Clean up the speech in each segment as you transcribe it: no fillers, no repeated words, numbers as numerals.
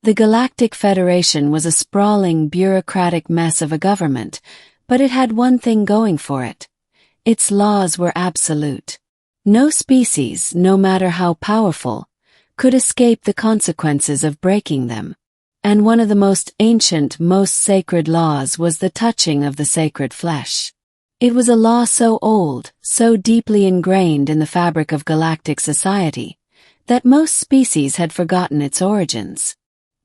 The Galactic Federation was a sprawling, bureaucratic mess of a government, but it had one thing going for it. Its laws were absolute. No species, no matter how powerful, could escape the consequences of breaking them. And one of the most ancient, most sacred laws was the touching of the sacred flesh. It was a law so old, so deeply ingrained in the fabric of galactic society, that most species had forgotten its origins.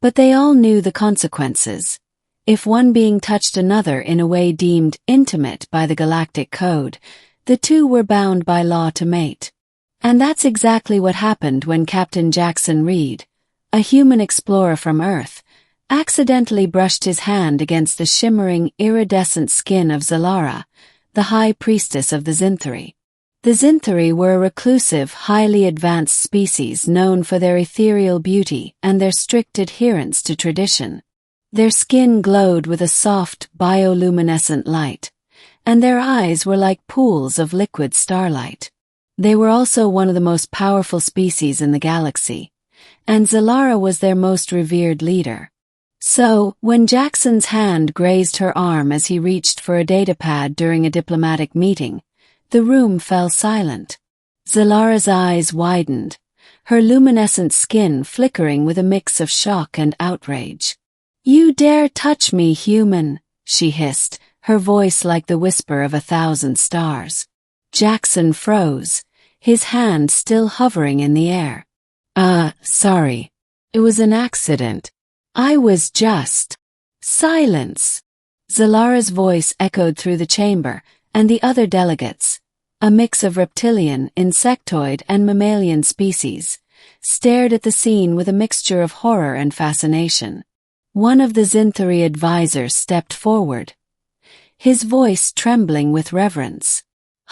But they all knew the consequences. If one being touched another in a way deemed intimate by the Galactic Code, the two were bound by law to mate. And that's exactly what happened when Captain Jaxon Reed, a human explorer from Earth, accidentally brushed his hand against the shimmering, iridescent skin of Zylara, the High Priestess of the Zynthari. The Zynthari were a reclusive, highly advanced species known for their ethereal beauty and their strict adherence to tradition. Their skin glowed with a soft, bioluminescent light, and their eyes were like pools of liquid starlight. They were also one of the most powerful species in the galaxy, and Zylara was their most revered leader. So, when Jaxon's hand grazed her arm as he reached for a datapad during a diplomatic meeting, the room fell silent. Zylara's eyes widened, her luminescent skin flickering with a mix of shock and outrage. "You dare touch me, human," she hissed, her voice like the whisper of 1,000 stars. Jaxon froze, his hand still hovering in the air. Sorry. It was an accident. I was just..." "Silence!" Zylara's voice echoed through the chamber, and the other delegates, a mix of reptilian, insectoid, and mammalian species, stared at the scene with a mixture of horror and fascination. One of the Zynthari advisors stepped forward, his voice trembling with reverence.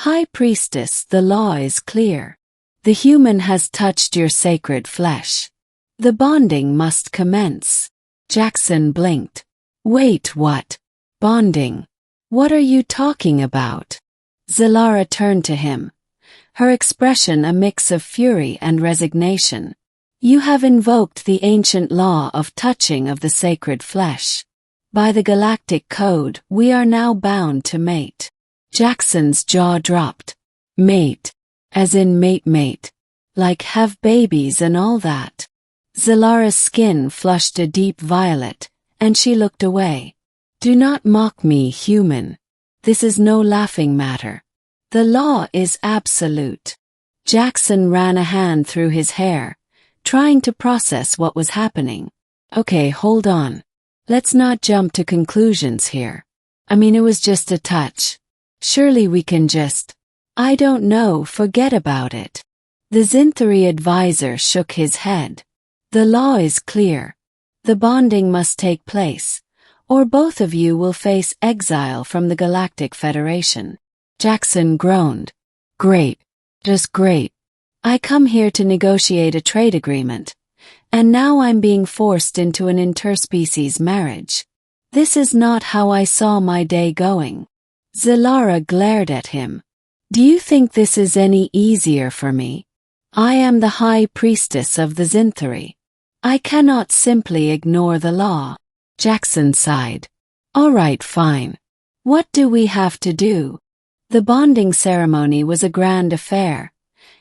"High Priestess, the law is clear. The human has touched your sacred flesh. The bonding must commence." Jaxon blinked. "Wait, what? Bonding? What are you talking about?" Zylara turned to him, her expression a mix of fury and resignation. "You have invoked the ancient law of touching of the sacred flesh. By the Galactic Code, we are now bound to mate." Jaxon's jaw dropped. "Mate? As in mate? Like have babies and all that?" Zylara's skin flushed a deep violet, and she looked away. "Do not mock me, human. This is no laughing matter. The law is absolute." Jaxon ran a hand through his hair, trying to process what was happening. "Okay, hold on. Let's not jump to conclusions here. It was just a touch. Surely we can just..." "I don't know, forget about it." The Zynthari advisor shook his head. "The law is clear. The bonding must take place, or both of you will face exile from the Galactic Federation." Jaxon groaned. "Great. Just great. I come here to negotiate a trade agreement, and now I'm being forced into an interspecies marriage. This is not how I saw my day going." Zylara glared at him. "Do you think this is any easier for me? I am the High Priestess of the Zynthari. I cannot simply ignore the law." Jaxon sighed. "All right, fine. What do we have to do?" The bonding ceremony was a grand affair,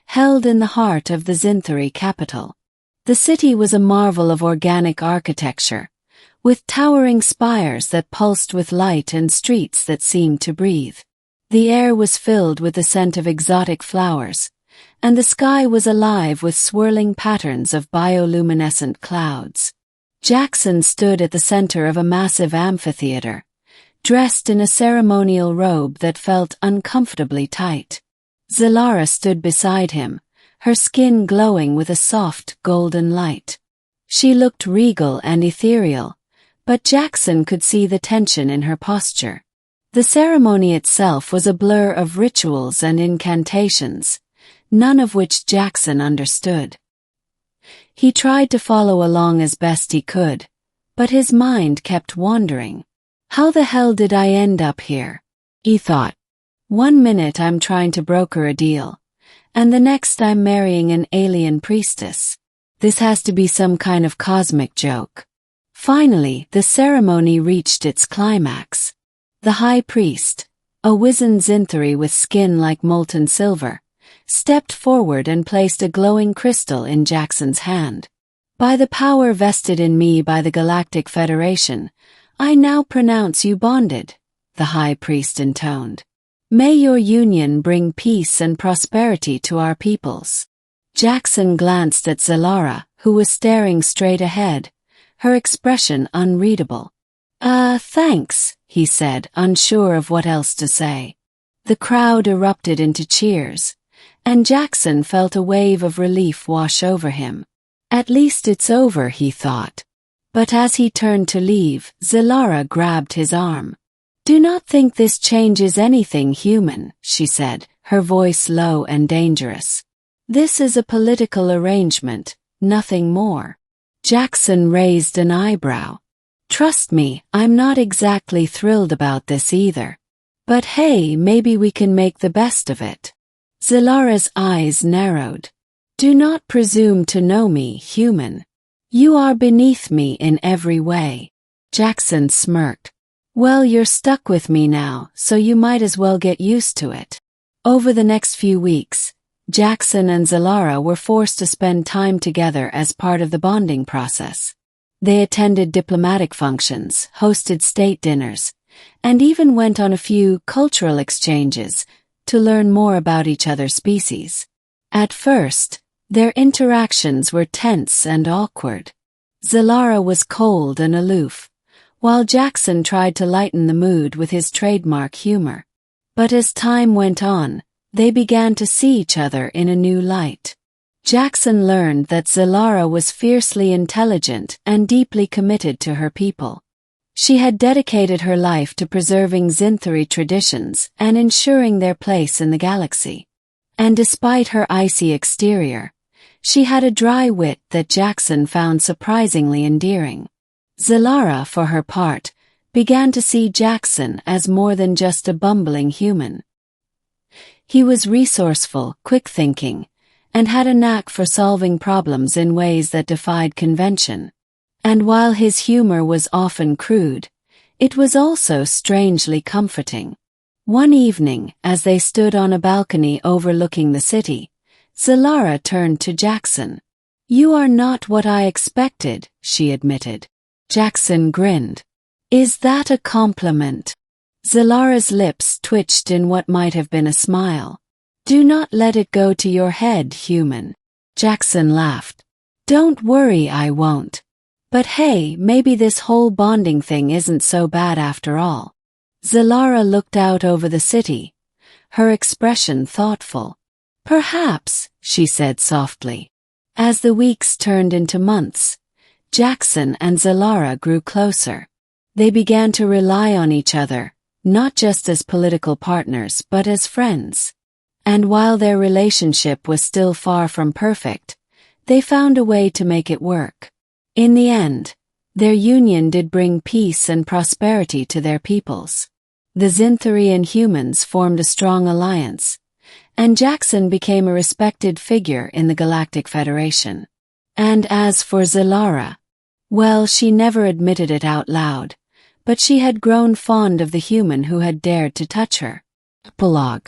held in the heart of the Zynthari capital. The city was a marvel of organic architecture, with towering spires that pulsed with light and streets that seemed to breathe. The air was filled with the scent of exotic flowers, and the sky was alive with swirling patterns of bioluminescent clouds. Jaxon stood at the center of a massive amphitheater, dressed in a ceremonial robe that felt uncomfortably tight. Zylara stood beside him, her skin glowing with a soft, golden light. She looked regal and ethereal, but Jaxon could see the tension in her posture. The ceremony itself was a blur of rituals and incantations, none of which Jaxon understood. He tried to follow along as best he could, but his mind kept wandering. "How the hell did I end up here?" he thought. "One minute I'm trying to broker a deal, and the next I'm marrying an alien priestess. This has to be some kind of cosmic joke." Finally, the ceremony reached its climax. The High Priest, a wizened Zynthari with skin like molten silver, stepped forward and placed a glowing crystal in Jaxon's hand. "By the power vested in me by the Galactic Federation, I now pronounce you bonded," the High Priest intoned. "May your union bring peace and prosperity to our peoples." Jaxon glanced at Zylara, who was staring straight ahead, her expression unreadable. Thanks," he said, unsure of what else to say. The crowd erupted into cheers, and Jaxon felt a wave of relief wash over him. At least it's over, he thought. But as he turned to leave, Zylara grabbed his arm. "Do not think this changes anything, human," she said, her voice low and dangerous. "This is a political arrangement, nothing more." Jaxon raised an eyebrow. "Trust me, I'm not exactly thrilled about this either. But hey, maybe we can make the best of it." Zylara's eyes narrowed. "Do not presume to know me, human. You are beneath me in every way." Jaxon smirked. "Well, you're stuck with me now, so you might as well get used to it." Over the next few weeks, Jaxon and Zylara were forced to spend time together as part of the bonding process. They attended diplomatic functions, hosted state dinners, and even went on a few cultural exchanges to learn more about each other's species. At first, their interactions were tense and awkward. Zylara was cold and aloof, while Jaxon tried to lighten the mood with his trademark humor. But as time went on, they began to see each other in a new light. Jaxon learned that Zylara was fiercely intelligent and deeply committed to her people. She had dedicated her life to preserving Zynthari traditions and ensuring their place in the galaxy. And despite her icy exterior, she had a dry wit that Jaxon found surprisingly endearing. Zylara, for her part, began to see Jaxon as more than just a bumbling human. He was resourceful, quick-thinking, and had a knack for solving problems in ways that defied convention. And while his humor was often crude, it was also strangely comforting. One evening, as they stood on a balcony overlooking the city, Zylara turned to Jaxon. "You are not what I expected," she admitted. Jaxon grinned. "Is that a compliment?" Zylara's lips twitched in what might have been a smile. "Do not let it go to your head, human." Jaxon laughed. "Don't worry, I won't. But hey, maybe this whole bonding thing isn't so bad after all." Zylara looked out over the city, her expression thoughtful. "Perhaps," she said softly. As the weeks turned into months, Jaxon and Zylara grew closer. They began to rely on each other, not just as political partners but as friends. And while their relationship was still far from perfect, they found a way to make it work. In the end, their union did bring peace and prosperity to their peoples. The Zynthari and humans formed a strong alliance, and Jaxon became a respected figure in the Galactic Federation. And as for Zylara, well, she never admitted it out loud, but she had grown fond of the human who had dared to touch her. Epilogue.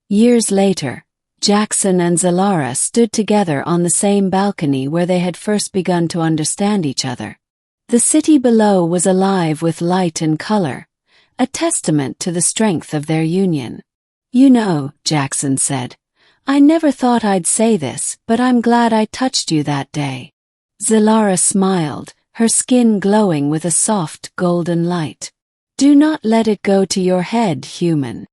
Years later, Jaxon and Zylara stood together on the same balcony where they had first begun to understand each other. The city below was alive with light and color, a testament to the strength of their union. "You know," Jaxon said, "I never thought I'd say this, but I'm glad I touched you that day." Zylara smiled, her skin glowing with a soft golden light. "Do not let it go to your head, human."